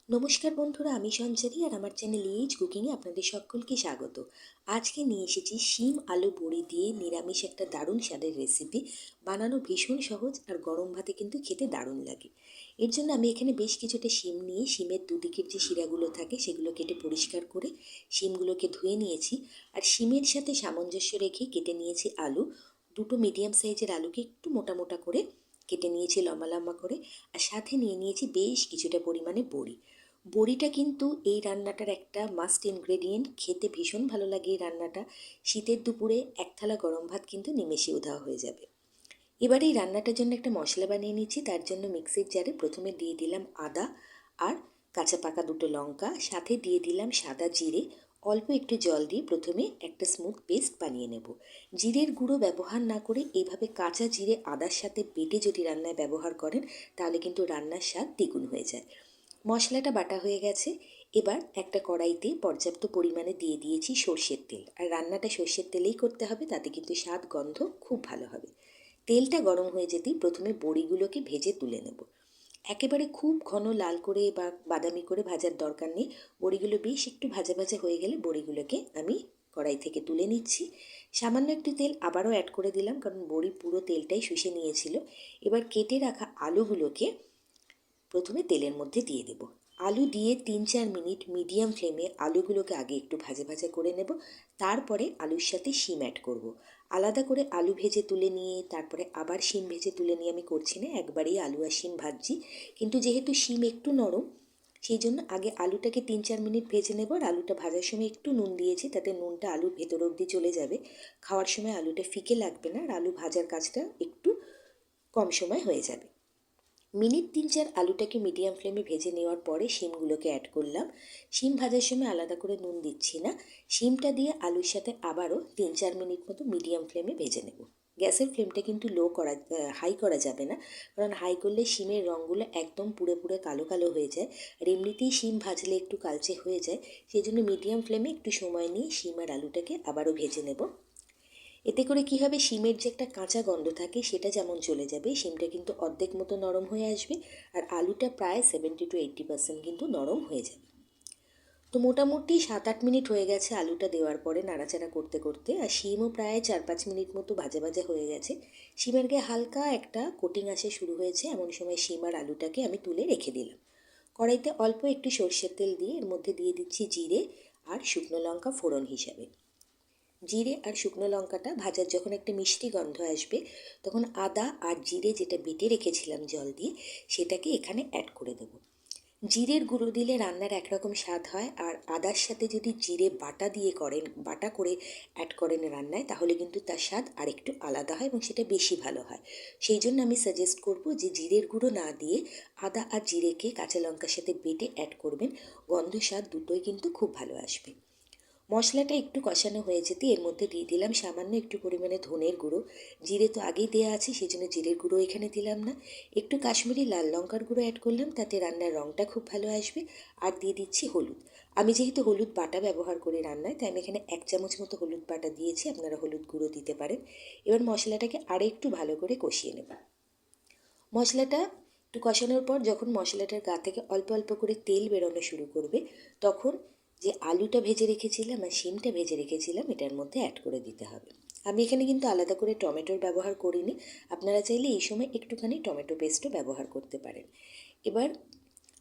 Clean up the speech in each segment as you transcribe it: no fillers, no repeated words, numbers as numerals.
নমস্কার বন্ধুরা, আমি সঞ্চারী আর আমার চ্যানেল ইজ কুকিংয়ে আপনাদের সকলকে স্বাগত। আজকে নিয়ে এসেছি শিম আলু বড়ি দিয়ে নিরামিষ একটা দারুণ স্বাদের রেসিপি। বানানো ভীষণ সহজ আর গরম ভাতে কিন্তু খেতে দারুণ লাগে। এর জন্য আমি এখানে বেশ কিছুটা শিম নিয়ে শিমের দুদিকের যে শিরাগুলো থাকে সেগুলো কেটে পরিষ্কার করে শিমগুলোকে ধুয়ে নিয়েছি। আর শিমের সাথে সামঞ্জস্য রেখে কেটে নিয়েছি আলু। দুটো মিডিয়াম সাইজের আলুকে একটু মোটা মোটা করে কেটে নিয়েছি লম্বা লম্বা করে। আর সাথে নিয়ে নিয়েছি বেশ কিছুটা পরিমাণে বড়ি। বড়িটা কিন্তু এই রান্নাটার একটা মাস্ট ইনগ্রেডিয়েন্ট। খেতে ভীষণ ভালো লাগে এই রান্নাটা। শীতের দুপুরে এক থালা গরম ভাত কিন্তু নিমেষে উধাও হয়ে যাবে। এবার এই রান্নাটার জন্য একটা মশলা বানিয়ে নিচ্ছি। তার জন্য মিক্সির জারে প্রথমে দিয়ে দিলাম আদা আর কাঁচা পাকা দুটো লঙ্কা, সাথে দিয়ে দিলাম সাদা জিরে। অল্প একটু জল দিয়ে প্রথমে একটা স্মুথ পেস্ট বানিয়ে নেব। জিরের গুঁড়ো ব্যবহার না করে এইভাবে কাঁচা জিরে আদার সাথে বেটে যদি রান্নায় ব্যবহার করেন তাহলে কিন্তু রান্নার স্বাদ দ্বিগুণ হয়ে যায়। মশলাটা বাটা হয়ে গেছে। এবার একটা কড়াইতে পর্যাপ্ত পরিমাণে দিয়ে দিয়েছি সর্ষের তেল। আর রান্নাটা সর্ষের তেলেই করতে হবে, তাতে কিন্তু স্বাদ গন্ধ খুব ভালো হবে। তেলটা গরম হয়ে যেতেই প্রথমে বড়িগুলোকে ভেজে তুলে নেব। একেবারে খুব ঘন লাল করে বা বাদামি করে ভাজার দরকার নেই। বড়িগুলো বেশ একটু ভাজা ভাজা হয়ে গেলে বড়িগুলোকে আমি কড়াই থেকে তুলে নিচ্ছি। সামান্য একটু তেল আবারও অ্যাড করে দিলাম, কারণ বড়ি পুরো তেলটাই শুষে নিয়েছিল। এবার কেটে রাখা আলুগুলোকে প্রথমে তেলের মধ্যে দিয়ে দেব। আলু দিয়ে ৩-৪ মিনিট মিডিয়াম ফ্লেমে আলুগুলোকে আগে একটু ভাজা ভাজা করে নেব। তারপরে আলুর সাথে শিম অ্যাড করব। আলাদা করে আলু ভেজে তুলে নিয়ে তারপরে আবার শিম ভেজে তুলে নিয়ে আমি করছি না, একবারেই আলু আর শিম ভাজছি। কিন্তু যেহেতু শিম একটু নরম, সেই জন্য আগে আলুটাকে ৩-৪ মিনিট ভেজে নেব। আর আলুটা ভাজার সময় একটু নুন দিয়েছি, তাতে নুনটা আলুর ভেতর অবধি চলে যাবে। খাওয়ার সময় আলুটা ফিকে লাগবে না, আর আলু ভাজার কাজটা একটু কম সময় হয়ে যাবে। মিনিট ৩-৪ আলুটাকে মিডিয়াম ফ্লেমে ভেজে নেওয়ার পরে শিমগুলোকে অ্যাড করলাম। শিম ভাজার সময় আলাদা করে নুন দিচ্ছি না। শিমটা দিয়ে আলুর সাথে আবারও ৩-৪ মিনিট মতো মিডিয়াম ফ্লেমে ভেজে নেব। গ্যাসের ফ্লেমটা কিন্তু হাই করা যাবে না, কারণ হাই করলে শিমের রঙগুলো একদম পুড়ে পুড়ে কালো কালো হয়ে যায়। আর এমনিতেই শিম ভাজলে একটু কালচে হয়ে যায়। সেই জন্য মিডিয়াম ফ্লেমে একটু সময় নিয়ে শিম আর আলুটাকে আবারও ভেজে নেব। এতে করে কী হবে, শিমের যে একটা কাঁচা গন্ধ থাকে সেটা যেমন চলে যাবে, শিমটা কিন্তু অর্ধেক মতো নরম হয়ে আসবে। আর আলুটা প্রায় 70-80% কিন্তু নরম হয়ে যাবে। তো মোটামুটি 7-8 মিনিট হয়ে গেছে আলুটা দেওয়ার পরে নাড়াচাড়া করতে করতে। আর শিমও প্রায় 4-5 মিনিট মতো ভাজা ভাজা হয়ে গেছে। শিমের গায়ে হালকা একটা কোটিং আসা শুরু হয়েছে। এমন সময় শিম আর আলুটাকে আমি তুলে রেখে দিলাম। কড়াইতে অল্প একটু সর্ষের তেল দিয়ে এর মধ্যে দিয়ে দিচ্ছি জিরে আর শুকনো লঙ্কা ফোড়ন হিসাবে। জিরে আর শুকনো লঙ্কাটা ভাজার যখন একটা মিষ্টি গন্ধ আসবে, তখন আদা আর জিরে যেটা বেটে রেখেছিলাম জল দিয়ে, সেটাকে এখানে অ্যাড করে দেবো। জিরের গুঁড়ো দিলে রান্নার একরকম স্বাদ হয়, আর আদার সাথে যদি জিরে বাটা করে অ্যাড করেন রান্নায়, তাহলে কিন্তু তার স্বাদ আরেকটু আলাদা হয় এবং সেটা বেশি ভালো হয়। সেই জন্য আমি সাজেস্ট করব যে জিরের গুঁড়ো না দিয়ে আদা আর জিরেকে কাঁচা লঙ্কার সাথে বেটে অ্যাড করবেন। গন্ধ স্বাদ দুটোই কিন্তু খুব ভালো আসবে। মশলাটা একটু কষানো হয়ে যেতে এর মধ্যে দিয়ে দিলাম সামান্য একটু পরিমাণে ধনের গুঁড়ো। জিরে তো আগেই দেওয়া আছে, সেই জন্য জিরের গুঁড়ো এখানে দিলাম না। একটু কাশ্মীরি লাল লঙ্কার গুঁড়ো অ্যাড করলাম, তাতে রান্নার রঙটা খুব ভালো আসবে। আর দিয়ে দিচ্ছি হলুদ। আমি যেহেতু হলুদ বাটা ব্যবহার করি রান্নায়, তাই আমি এখানে 1 চামচ মতো হলুদ বাটা দিয়েছি, আপনারা হলুদ গুঁড়ো দিতে পারেন। এবার মশলাটাকে আরও একটু ভালো করে কষিয়ে নেব। মশলাটা একটু কষানোর পর যখন মশলাটার গা থেকে অল্প অল্প করে তেল বেরোনো শুরু করবে, তখন যে আলুটা ভেজে রেখেছিলাম আর শিমটা ভেজে রেখেছিলাম এটার মধ্যে অ্যাড করে দিতে হবে। আমি এখানে কিন্তু আলাদা করে টমেটোর ব্যবহার করিনি। আপনারা চাইলে এই সময় একটুখানি টমেটো পেস্টও ব্যবহার করতে পারেন। এবার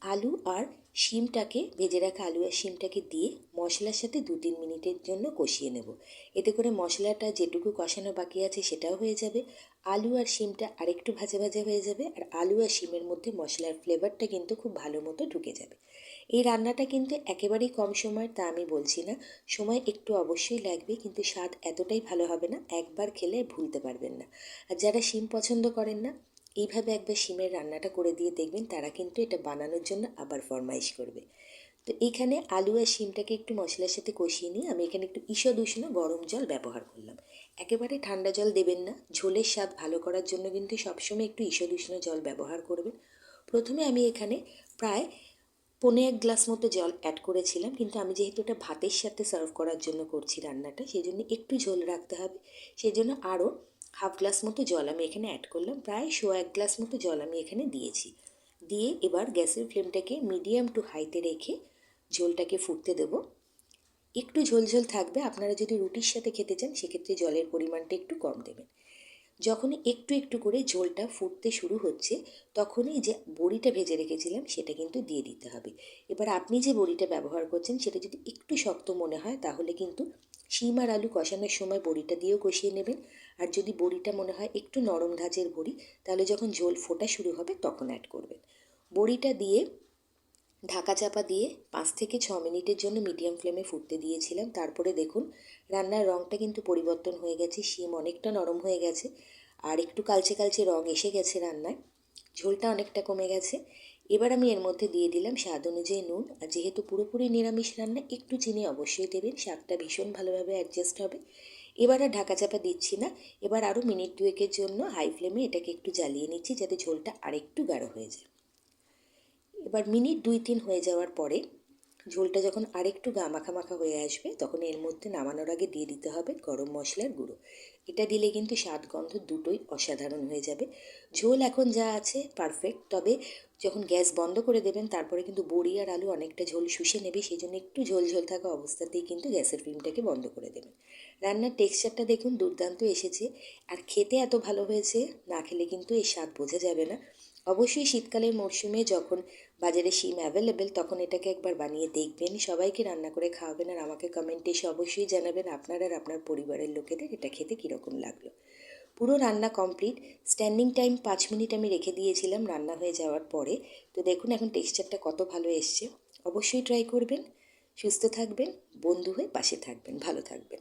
আলু আর শিমটাকে ভেজে রাখা আলু আর শিমটাকে দিয়ে মশলার সাথে 2-3 মিনিটের জন্য কষিয়ে নেব। এতে করে মশলাটা যেটুকু কষানো বাকি আছে সেটাও হয়ে যাবে, আলু আর শিমটা আরেকটু ভাজা ভাজা হয়ে যাবে, আর আলু আর শিমের মধ্যে মশলার ফ্লেভারটা কিন্তু খুব ভালো মতো ঢুকে যাবে। এই রান্নাটা কিন্তু একেবারেই কম সময়ের তা আমি বলছি না, সময় একটু অবশ্যই লাগবে, কিন্তু স্বাদ এতটাই ভালো হবে না, একবার খেলে ভুলতে পারবেন না। আর যারা শিম পছন্দ করেন না, এইভাবে একবার শিমের রান্নাটা করে দিয়ে দেখবেন, তারা কিন্তু এটা বানানোর জন্য আবার ফরমাইশ করবে। তো এইখানে আলু আর শিমটাকে একটু মশলার সাথে কষিয়ে নিয়ে আমি এখানে একটু ঈষদ উষ্ণ গরম জল ব্যবহার করলাম। একেবারে ঠান্ডা জল দেবেন না, ঝোলের স্বাদ ভালো করার জন্য কিন্তু সবসময় একটু ঈষদ উষ্ণ জল ব্যবহার করবেন। প্রথমে আমি এখানে প্রায় 1.25 গ্লাস মতো জল অ্যাড করেছিলাম, কিন্তু আমি যেহেতু এটা ভাতের সাথে সার্ভ করার জন্য করছি রান্নাটা, সেই জন্য একটু ঝোল রাখতে হবে। সেই জন্য আরও 1/2 গ্লাস মতো জল আমি এখানে অ্যাড করলাম, প্রায় 1.25 গ্লাস মতো জল আমি এখানে দিয়েছি। দিয়ে এবার গ্যাসের ফ্লেমটাকে মিডিয়াম টু হাইতে রেখে ঝোলটাকে ফুটতে দেবো। একটু ঝোলঝোল থাকবে, আপনারা যদি রুটির সাথে খেতে চান সেক্ষেত্রে জলের পরিমাণটা একটু কম দেবেন। যখনই একটু একটু করে ঝোলটা ফুটতে শুরু হচ্ছে তখনই যে বড়িটা ভেজে রেখেছিলাম সেটা কিন্তু দিয়ে দিতে হবে। এবার আপনি যে বড়িটা ব্যবহার করছেন সেটা যদি একটু শক্ত মনে হয় তাহলে কিন্তু শিম আর আলু কষানোর সময় বড়িটা দিয়েও কষিয়ে নেবেন। আর যদি বড়িটা মনে হয় একটু নরম ধাঁচের বড়ি তাহলে যখন ঝোল ফোটা শুরু হবে তখন অ্যাড করবেন। বড়িটা দিয়ে ঢাকা চাপা দিয়ে 5 থেকে 6 মিনিটের জন্য মিডিয়াম ফ্লেমে ফুটতে দিয়েছিলাম। তারপরে দেখুন রান্নার রঙটা কিন্তু পরিবর্তন হয়ে গেছে, শিম অনেকটা নরম হয়ে গেছে আর একটু কালচে কালচে রঙ এসে গেছে রান্নায়, ঝোলটা অনেকটা কমে গেছে। এবার আমি এর মধ্যে দিয়ে দিলাম স্বাদ অনুযায়ী নুন, আর যেহেতু পুরোপুরি নিরামিষ রান্না একটু চিনি অবশ্যই দেবেন, স্বাদটা ভীষণ ভালোভাবে অ্যাডজাস্ট হবে। এবার আর ঢাকা চাপা দিচ্ছি না, এবার আরও মিনিট দুয়েকের জন্য হাই ফ্লেমে এটাকে একটু জ্বালিয়ে নিচ্ছি যাতে ঝোলটা আরেকটু গাঢ় হয়ে যায়। এবার মিনিট 2-3 হয়ে যাওয়ার পরে ঝোলটা যখন আরেকটু মাখা মাখা হয়ে আসবে তখন এর মধ্যে নামানোর আগে দিয়ে দিতে হবে গরম মশলার গুঁড়ো। এটা দিলে কিন্তু স্বাদ গন্ধ দুটোই অসাধারণ হয়ে যাবে। ঝোল এখন যা আছে পারফেক্ট, তবে যখন গ্যাস বন্ধ করে দেবেন তারপরে কিন্তু বড়ি আর আলু অনেকটা ঝোল শুষে নেবে, সেই জন্য একটু ঝোল ঝোল থাকা অবস্থাতেই কিন্তু গ্যাসের ফ্লেমটাকে বন্ধ করে দেবেন। রান্নার টেক্সচারটা দেখুন দুর্দান্ত এসেছে, আর খেতে এত ভালো হয়েছে, না খেলে কিন্তু এর স্বাদ বোঝা যাবে না। অবশ্যই শীতকালের মরশুমে যখন বাজারে শিম অ্যাভেলেবেল তখন এটাকে একবার বানিয়ে দেখবেন, সবাইকে রান্না করে খাওয়াবেন আর আমাকে কমেন্টে এসে অবশ্যই জানাবেন আপনার আর আপনার পরিবারের লোকেদের এটা খেতে কীরকম লাগলো। পুরো রান্না কমপ্লিট। স্ট্যান্ডিং টাইম 5 মিনিট আমি রেখে দিয়েছিলাম রান্না হয়ে যাওয়ার পরে। তো দেখুন এখন টেক্সচারটা কত ভালো এসছে। অবশ্যই ট্রাই করবেন। সুস্থ থাকবেন, বন্ধু হয়ে পাশে থাকবেন, ভালো থাকবেন।